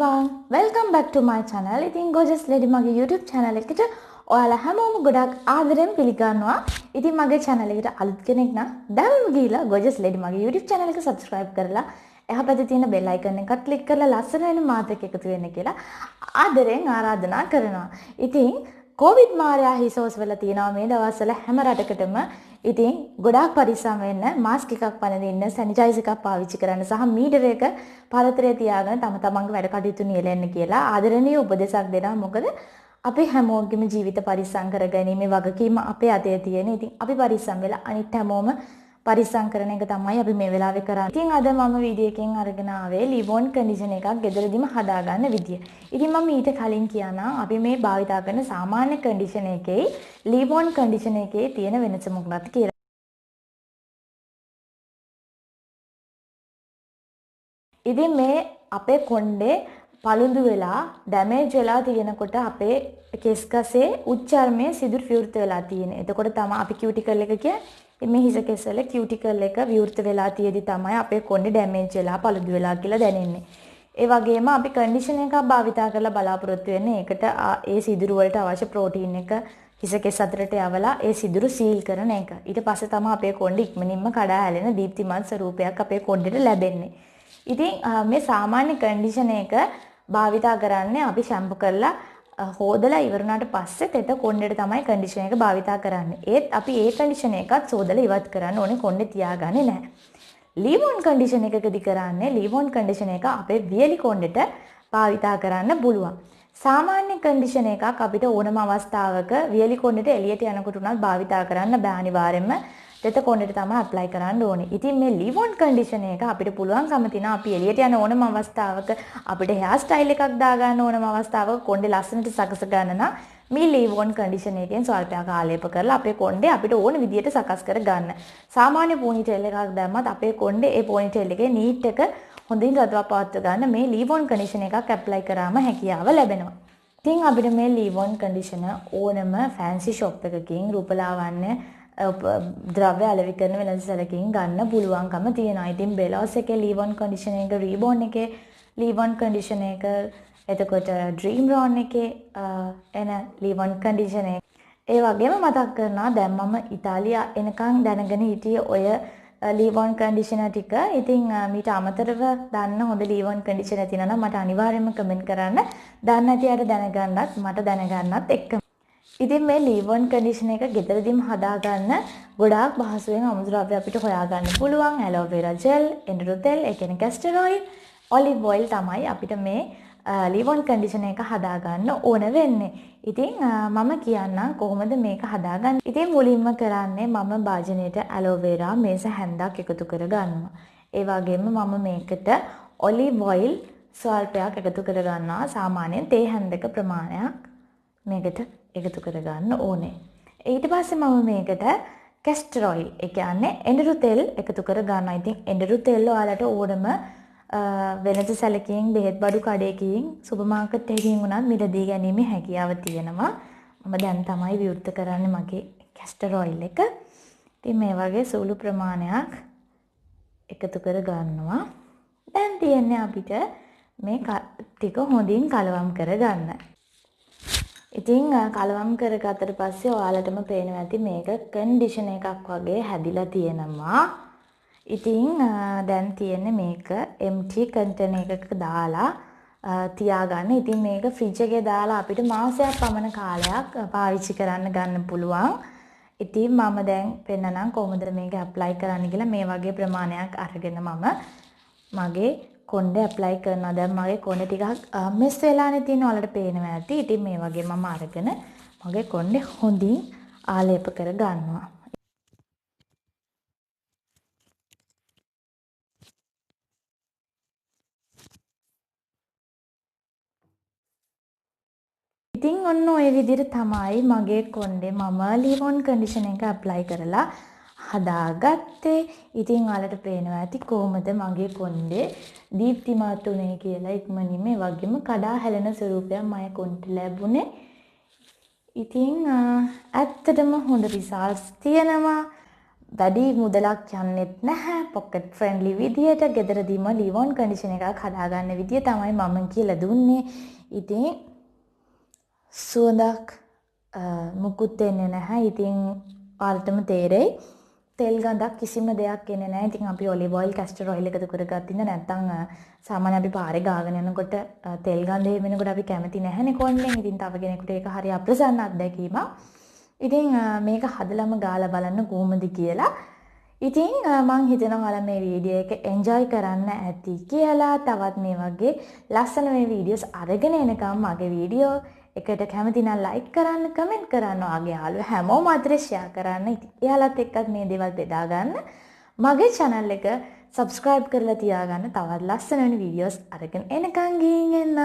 everyone, welcome back to my channel. ඉතින් gorgeous lady මගේ YouTube channel එකට ඔයාලා හැමෝම ගොඩක් ආදරෙන් පිළිගන්නවා. ඉතින් මගේ channel එකට අලුත් කෙනෙක් නම් දැන්ම ගිහලා gorgeous lady මගේ YouTube channel එක subscribe කරලා එහා පැත්තේ තියෙන bell icon එක click කරලා ලස්සන වෙන මාත් එක්ක එකතු වෙන්න කියලා ආදරෙන් ආරාධනා කරනවා. ඉතින් COVID මාරයා හිසෝස් වල තියෙනවා මේ දවස්වල හැම රටකටම. ඉතින් ගොඩාක් පරිස්සම් වෙන්න, මාස්ක් එකක් පනදින්න, සැනිටයිසර් එකක් පාවිච්චි කරන්න සහ මීටර එක පරතරේ තියාගෙන තම තමන්ගේ වැඩ කටයුතු නියැලෙන්න කියලා ආදරණීය උපදේශක් දෙනවා. මොකද අපි හැමෝගෙම ජීවිත පරිස්සම් කරගැනීමේ වගකීම අපේ අතේ තියෙන. ඉතින් අපි පරිස්සම් වෙලා අනිත් හැමෝම පරිස්සම් කරන එක තමයි අපි මේ වෙලාවේ කරන්නේ. ඉතින් අද මම වීඩියෝ එකකින් අරගෙන ආවේ ලිවෝන් කන්ඩිෂන් එකක් ගෙදරදීම හදාගන්න විදිය. ඉතින් මම ඊට කලින් කියනවා අපි මේ භාවිතා කරන සාමාන්‍ය කන්ඩිෂන් එකේ ලිවෝන් කන්ඩිෂන් එකේ තියෙන වෙනස මොකක්ද කියලා. ඉතින් මේ අපේ කොණ්ඩේ පළුඳු වෙලා ඩැමේජ් වෙලා තියෙනකොට අපේ කෙස් ගසේ උච්චර්මයේ සිදුරු විවෘත වෙලා තියෙන. එතකොට තමයි අපි කියුටිකල් එක කියන්නේ මේ හිස කෙස්වල කියුටිකල් එක විවෘත වෙලා තියෙදි තමයි අපේ කොණ්ඩේ ඩැමේජ් වෙලා පළුදු වෙලා කියලා දැනෙන්නේ. ඒ වගේම අපි කන්ඩිෂන් එකක් භාවිතා කරලා බලාපොරොත්තු වෙන්නේ ඒකට ඒ සිදුරු වලට අවශ්‍ය ප්‍රෝටීන් එක හිස කෙස් අතරට යවලා ඒ සිදුරු සීල් කරන එක. ඊට පස්සේ තමයි අපේ කොණ්ඩේ ඉක්මනින්ම කඩා හැලෙන දීප්තිමත් ස්වරූපයක් අපේ කොණ්ඩේට ලැබෙන්නේ. ඉතින් මේ සාමාන්‍ය කන්ඩිෂන් එක භාවිතා කරන්නේ අපි ෂැම්පු කරලා හොදලා ඉවරුණාට පස්සේ තෙත කොණ්ඩේට තමයි කන්ඩිෂන් එක භාවිතා කරන්නේ. ඒත් අපි ඒ කන්ඩිෂන් එකත් සෝදලා ඉවත් කරන්න ඕනේ, කොණ්ඩේ තියාගන්නේ නැහැ. ලිවෝන් කන්ඩිෂන් එකකදී කරන්නේ ලිවෝන් කන්ඩිෂන් එක අපේ වියලි කොණ්ඩේට භාවිතා කරන්න පුළුවන්. සාමාන්‍ය කන්ඩිෂන් එකක් අපිට ඕනම අවස්ථාවක වියලි කොණ්ඩේට එළියට යනකොට උනත් භාවිතා කරන්න බෑ. අනිවාර්යෙන්ම තෙත කොණ්ඩේට තමයි ඇප්ලයි කරන්න ඕනේ. ඉතින් මේ ලිවෝන් කන්ඩිෂන් එක අපිට පුළුවන්කම තියෙනවා අපි එළියට යන ඕනම අවස්ථාවක අපිට හෙයාර් ස්ටයිල් එකක් දාගන්න ඕනම අවස්ථාවක කොණ්ඩේ ලස්සනට සකස ගන්න නම් මේ ලිවෝන් කන්ඩිෂන් එකෙන් ස්වල්පයක් ආලේප කරලා අපේ කොණ්ඩේ අපිට ඕන විදියට සකස් කර ගන්න. සාමාන්‍ය පොනිටේල් එකක් දැම්මත් අපේ කොණ්ඩේ ඒ පොනිටේල් එකේ නීට් එක හොඳින් රඳවා පවත්වා ගන්න මේ ලිවෝන් කන්ඩිෂන් එකක් ඇප්ලයි කරාම හැකියාව ලැබෙනවා. ඉතින් අපිට මේ ලිවෝන් කන්ඩිෂන ඕනම ෆැන්සි ෂොප් එකකින් රූපලාවන්‍ය ද්‍රව්‍ය අලෙවි කරන වෙළඳසැලකින් ගන්න පුළුවන්කම තියෙනවා. ඉතින් බෙලොස් එකේ ලිවෝන් කන්ඩිෂන් එක, රීබෝන් එකේ ලිවෝන් කන්ඩිෂන් එක, එතකොට ඩ්‍රීම් රෝන් එකේ එන ලිවෝන් කන්ඩිෂන් එක. ඒ වගේම මතක් කරනවා දැන් මම ඉතාලිය එනකන් දැනගෙන හිටියේ ඔය ලිවෝන් කන්ඩිෂනර් ටික. ඉතින් මීට අමතරව දන්න හොඳ ලිවෝන් කන්ඩිෂනර් තියෙනවා නම් මට අනිවාර්යයෙන්ම කමෙන්ට් කරන්න. දන්නේ නැති අයට දැනගන්නත් මට දැනගන්නත් එක්ක. ඉතින් මේ ලිවෝන් කන්ඩිෂන් එක ගෙදරදීම හදාගන්න ගොඩාක් පහසුවෙන් අමුද්‍රව්‍ය අපිට හොයාගන්න පුළුවන්. ඇලෝවෙරා ජෙල්, එඬරු තෙල්, ඒ කියන්නේ කැස්ටර් ඔයිල්, ඔලිව් ඔයිල් තමයි අපිට මේ ලිවෝන් කන්ඩිෂන් එක හදාගන්න ඕන වෙන්නේ. ඉතින් මම කියන්නම් කොහොමද මේක හදාගන්නේ. ඉතින් මුලින්ම කරන්නේ මම භාජනයට ඇලෝවෙරා මේස හැන්දක් එකතු කර ගන්නවා. ඒ වගේම මම මේකට ඔලිව් ඔයිල් ස්වල්පයක් එකතු කර ගන්නවා. සාමාන්‍යයෙන් තේ හැන්දක ප්‍රමාණයක් මේකට එකතු කරගන්න ඕනේ. ඊට පස්සේ මම මේකට කැස්ටර් ඔයිල්, ඒ කියන්නේ එඬරු තෙල් එකතු කර ගන්නවා. ඉතින් එඬරු තෙල් ඔයාලට ඕනම වෙළඳ සැලකින්, බෙහෙත් බඩු කඩේකින්, සුපර් මාකට් එකකින් උනත් මිලදී ගැනීමේ හැකියාව තියෙනවා. මම දැන් තමයි විවෘත කරන්නේ මගේ කැස්ටර් ඔයිල් එක. ඉතින් මේ වගේ සුළු ප්‍රමාණයක් එකතු කර ගන්නවා. දැන් තියන්නේ අපිට මේ ටික හොඳින් කලවම් කරගන්න. ඉතින් කලවම් කරගත්තට පස්සේ ඔයාලටම පේනවා ඇති මේක කන්ඩිෂන් එකක් වගේ හැදිලා තියෙනවා. ඉතින් දැන් තියෙන්නේ මේක empty container එකක දාලා තියාගන්න. ඉතින් මේක ෆ්‍රිජ් එකේ දාලා අපිට මාසයක් පමණ කාලයක් පාවිච්චි කරන්න ගන්න පුළුවන්. ඉතින් මම දැන් පෙන්නනම් කොහොමද මේක ඇප්ලයි කරන්න කියලා. මේ වගේ ප්‍රමාණයක් අරගෙන මම මගේ කොණ්ඩේ ඇප්ලයි කරනවා. දැන් මගේ කොණ්ඩේ ටිකක් මිස් වෙලානේ තියෙන ඔයාලට පේනවා ඇති. ඉතින් මේ වගේ මම අරගෙන මගේ කොණ්ඩේ හොඳින් ආලේප කර ගන්නවා. ඉතින් ඔන්න ඔය විදිහට තමයි මගේ කොණ්ඩේ මම ලිවෝන් කන්ඩිෂන් එක ඇප්ලයි කරලා හදාගත්තේ. ඉතින් ඔයාලට පේනවා ඇති කොහොමද මගේ කොණ්ඩේ දීප්තිමත් උනේ කියලා. ඉක්මනින්ම මේ වගේම කඩා හැලෙන ස්වරූපයක් මගේ කොණ්ඩේ ලැබුණේ. ඉතින් ඇත්තටම හොඳ රිසල්ට්ස් තියෙනවා. වැඩි මුදලක් යන්නෙත් නැහැ. pocket friendly විදියට ගෙදරදීම leave-on condition එකක් හදාගන්න විදිය තමයි මම කියලා දුන්නේ. ඉතින් සුවඳක් මුකුත් එන්නේ නැහැ. ඉතින් ඔයාලටම තේරෙයි. තෙල් ගඳක් කිසිම දෙයක් එන්නේ නැහැ. ඉතින් අපි ඔලිව් ඔයිල්, කැස්ටර් ඔයිල් එකතු කරගත්තින්ද නැත්නම් සාමාන්‍ය අපි පාරේ ගාගෙන යනකොට තෙල් ගඳ එනකොට අපි කැමති නැහැනේ කොණ්ඩෙන්. ඉතින් තව කෙනෙකුට ඒක හරි අප්‍රසන්න අත්දැකීමක්. ඉතින් මේක හදලම ගාලා බලන්න කොහොමද කියලා. ඉතින් මං හිතනවා ඔයාලා මේ වීඩියෝ එක එන්ජොයි කරන්න ඇති කියලා. තවත් මේ වගේ ලස්සන මේ වීඩියෝස් අරගෙන එනකම් මගේ වීඩියෝ එකට කැමති නම් ලයික් කරන්න, කමෙන්ට් කරන්න, ඔයාගේ යාළුවෝ හැමෝම අතර ෂෙයා කරන්න. එයාලත් එක්කත් මේ දේවල් බෙදා ගන්න. මගේ channel එක subscribe කරලා තියාගන්න. තවත් ලස්සන වෙන වීඩියෝස් අරගෙන එනකම් ගිහින් එන්න.